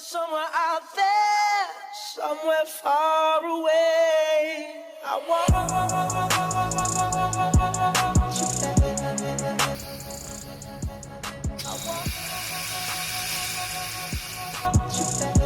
somewhere out there, somewhere far away. I want you, baby. I want you, baby.